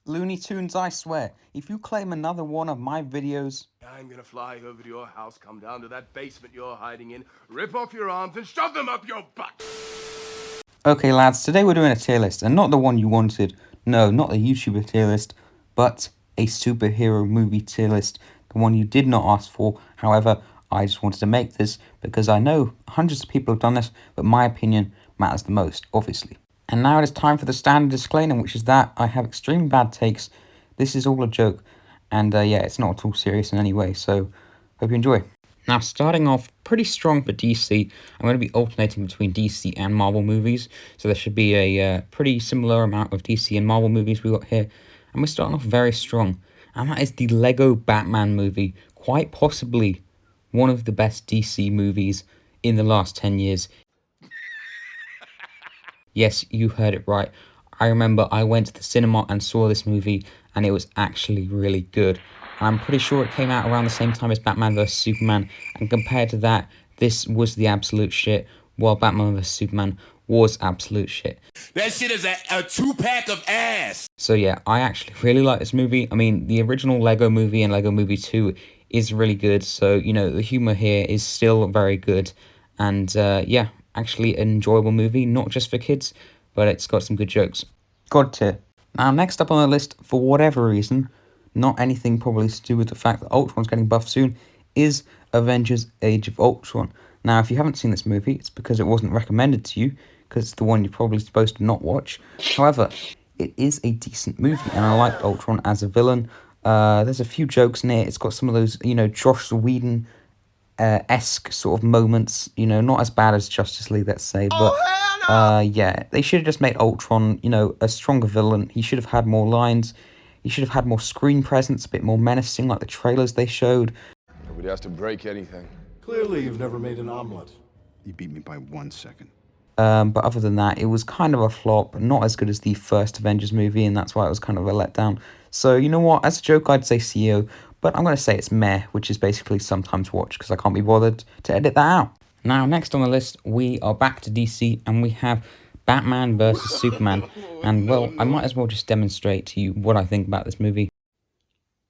Looney Tunes, I swear, if you claim another one of my videos... I'm gonna fly over to your house, come down to that basement you're hiding in, rip off your arms and shove them up your butt! Okay lads, today we're doing a tier list, and not the one you wanted. No, not the YouTuber tier list, but a superhero movie tier list. The one you did not ask for. However, I just wanted to make this because I know hundreds of people have done this, but my opinion matters the most, obviously. And now it is time for the standard disclaimer, which is that I have extremely bad takes. This is all a joke, and yeah, it's not at all serious in any way, so hope you enjoy. Now, starting off pretty strong for DC, I'm going to be alternating between DC and Marvel movies, so there should be a pretty similar amount of DC and Marvel movies we got here, and we're starting off very strong, and that is the Lego Batman movie, quite possibly one of the best DC movies in the last 10 years. Yes, you heard it right. I remember I went to the cinema and saw this movie, and it was actually really good. I'm pretty sure it came out around the same time as Batman vs Superman, and compared to that, this was the absolute shit, while Batman vs Superman was absolute shit. That shit is a two-pack of ass! So yeah, I actually really like this movie. I mean, the original Lego movie and Lego Movie 2 is really good, so, you know, the humour here is still very good, and yeah, actually an enjoyable movie, not just for kids, but it's got some good jokes. God tier. Now, next up on the list, for whatever reason, not anything probably to do with the fact that Ultron's getting buffed soon, is Avengers Age of Ultron. Now, if you haven't seen this movie, it's because it wasn't recommended to you, because it's the one you're probably supposed to not watch. However, it is a decent movie, and I like Ultron as a villain. There's a few jokes in it. It's got some of those, you know, Joss Whedon esque sort of moments, you know, not as bad as Justice League, let's say, but yeah, they should have just made Ultron, you know, a stronger villain. He should have had more lines. He should have had more screen presence, a bit more menacing, like the trailers they showed. Nobody has to break anything. Clearly, you've never made an omelet. You beat me by 1 second. But other than that, it was kind of a flop, not as good as the first Avengers movie, and that's why it was kind of a letdown. So, you know what, as a joke, I'd say CEO, but I'm going to say it's meh, which is basically sometimes watch, because I can't be bothered to edit that out. Now, next on the list, we are back to DC, and we have Batman vs Superman, and, well, I might as well just demonstrate to you what I think about this movie.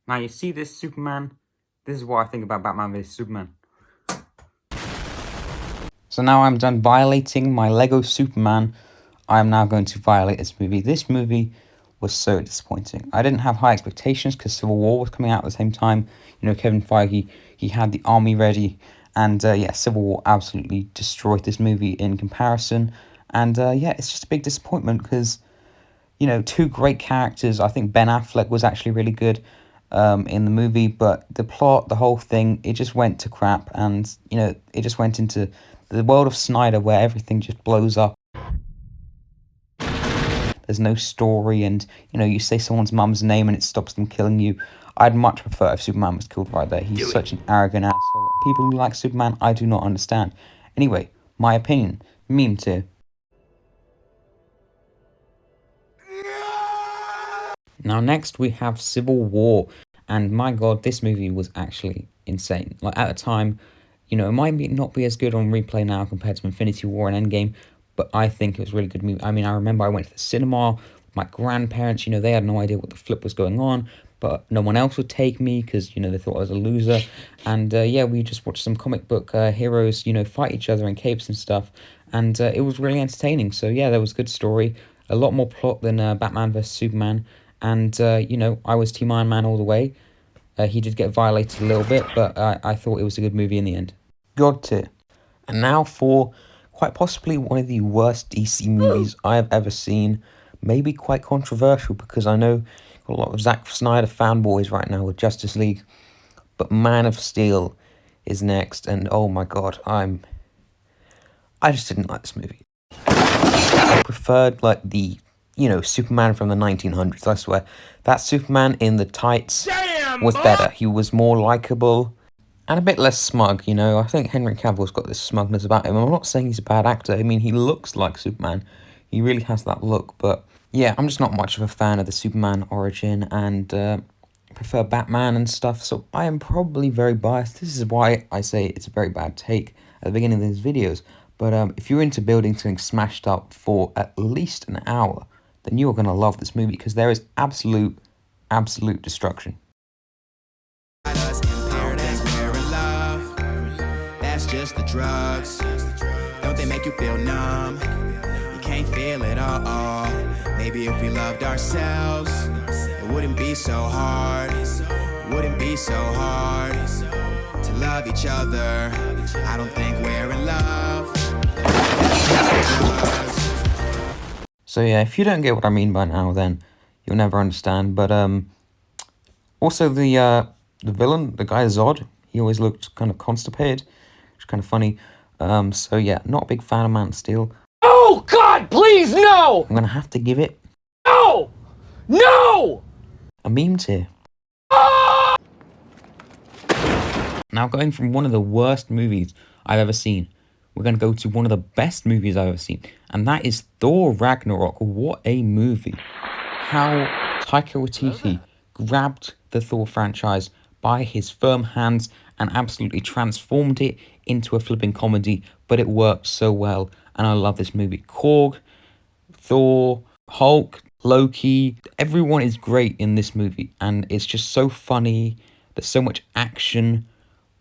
Now, you see this Superman? This is what I think about Batman vs Superman. So now I'm done violating my Lego Superman. I am now going to violate this movie. This movie was so disappointing. I didn't have high expectations because Civil War was coming out at the same time. You know, Kevin Feige, he had the army ready. And yeah, Civil War absolutely destroyed this movie in comparison. And yeah, it's just a big disappointment because, you know, two great characters. I think Ben Affleck was actually really good in the movie. But the plot, the whole thing, it just went to crap. And, you know, it just went into the world of Snyder where everything just blows up. There's no story, and, you know, you say someone's mum's name and it stops them killing you. I'd much prefer if Superman was killed right there. He's such an arrogant asshole. People who like Superman, I do not understand. Anyway, my opinion. Meme tier. Now next we have Civil War, and my god, this movie was actually insane. Like, at the time, you know, it might not be as good on replay now compared to Infinity War and Endgame, but I think it was a really good movie. I mean, I remember I went to the cinema with my grandparents, you know, they had no idea what the flip was going on, but no one else would take me because, you know, they thought I was a loser. And yeah, we just watched some comic book heroes, you know, fight each other in capes and stuff, and it was really entertaining. So yeah, there was a good story, a lot more plot than Batman vs Superman, and you know, I was Team Iron Man all the way. He did get violated a little bit, but I thought it was a good movie in the end. God tier. And now for quite possibly one of the worst DC movies I have ever seen. Maybe quite controversial because I know a lot of Zack Snyder fanboys right now with Justice League. But Man of Steel is next, and oh my god, I just didn't like this movie. I preferred, like, the, you know, Superman from the 1900s, I swear. That Superman in the tights was better. He was more likable and a bit less smug, you know. I think Henry Cavill's got this smugness about him. I'm not saying he's a bad actor. I mean, he looks like Superman. He really has that look. But yeah, I'm just not much of a fan of the Superman origin, and prefer Batman and stuff. So I am probably very biased. This is why I say it's a very bad take at the beginning of these videos. But if you're into building something smashed up for at least an hour, then you are going to love this movie because there is absolute destruction. Us in paradise, we're in love. That's just the drugs. Don't they make you feel numb? You can't feel it all. Maybe if we loved ourselves, it wouldn't be so hard. Wouldn't be so hard to love each other. I don't think we're in love. So yeah, if you don't get what I mean by now, then you'll never understand. But also the villain, the guy Zod, he always looked kind of constipated, which is kind of funny. So yeah, not a big fan of Man of Steel. Oh God, please no! I'm gonna have to give it No! No! a meme tier. Now, going from one of the worst movies I've ever seen, we're going to go to one of the best movies I've ever seen, and that is Thor Ragnarok. What a movie. How Taika Waititi grabbed the Thor franchise by his firm hands and absolutely transformed it into a flipping comedy, but it worked so well, and I love this movie. Korg, Thor, Hulk, Loki, everyone is great in this movie, and it's just so funny. There's so much action,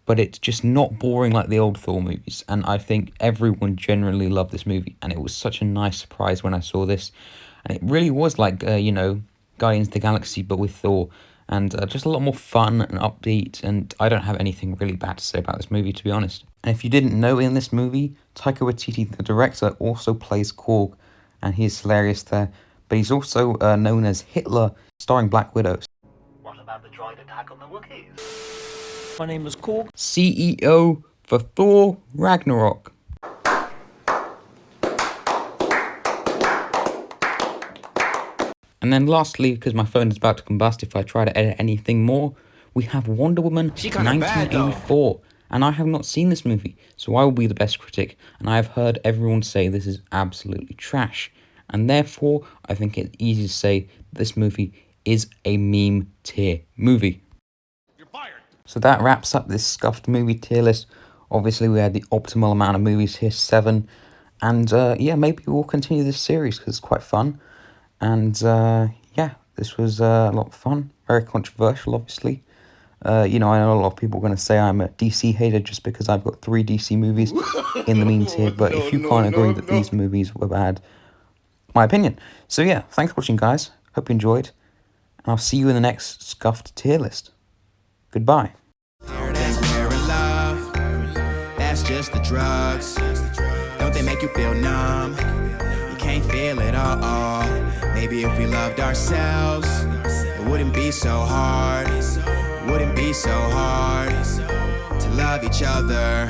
but it's just not boring like the old Thor movies. And I think everyone generally loved this movie, and it was such a nice surprise when I saw this. And it really was like, Guardians of the Galaxy, but with Thor. And just a lot more fun and upbeat, and I don't have anything really bad to say about this movie, to be honest. And if you didn't know, in this movie, Taika Waititi, the director, also plays Korg, and he's hilarious there. But he's also known as Hitler, starring Black Widow. What about the droid attack on the Wookiees? My name is Korg. CEO for Thor Ragnarok. And then lastly, because my phone is about to combust if I try to edit anything more, we have Wonder Woman 1984. And I have not seen this movie, so I will be the best critic. And I have heard everyone say this is absolutely trash. And therefore, I think it's easy to say this movie is a meme tier movie. So that wraps up this scuffed movie tier list. Obviously, we had the optimal amount of movies here, 7. And yeah, maybe we'll continue this series because it's quite fun. And yeah, this was a lot of fun. Very controversial, obviously. I know a lot of people are going to say I'm a DC hater just because I've got 3 DC movies in the meme tier. But if you can't agree that these movies were bad, my opinion. So yeah, thanks for watching, guys. Hope you enjoyed. And I'll see you in the next scuffed tier list. Goodbye. Paradise, we're in love. That's just the drugs. Don't they make you feel numb? You can't feel it all. Maybe if we loved ourselves, it wouldn't be so hard. Wouldn't be so hard to love each other.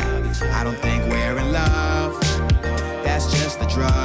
I don't think we're in love. That's just the drugs.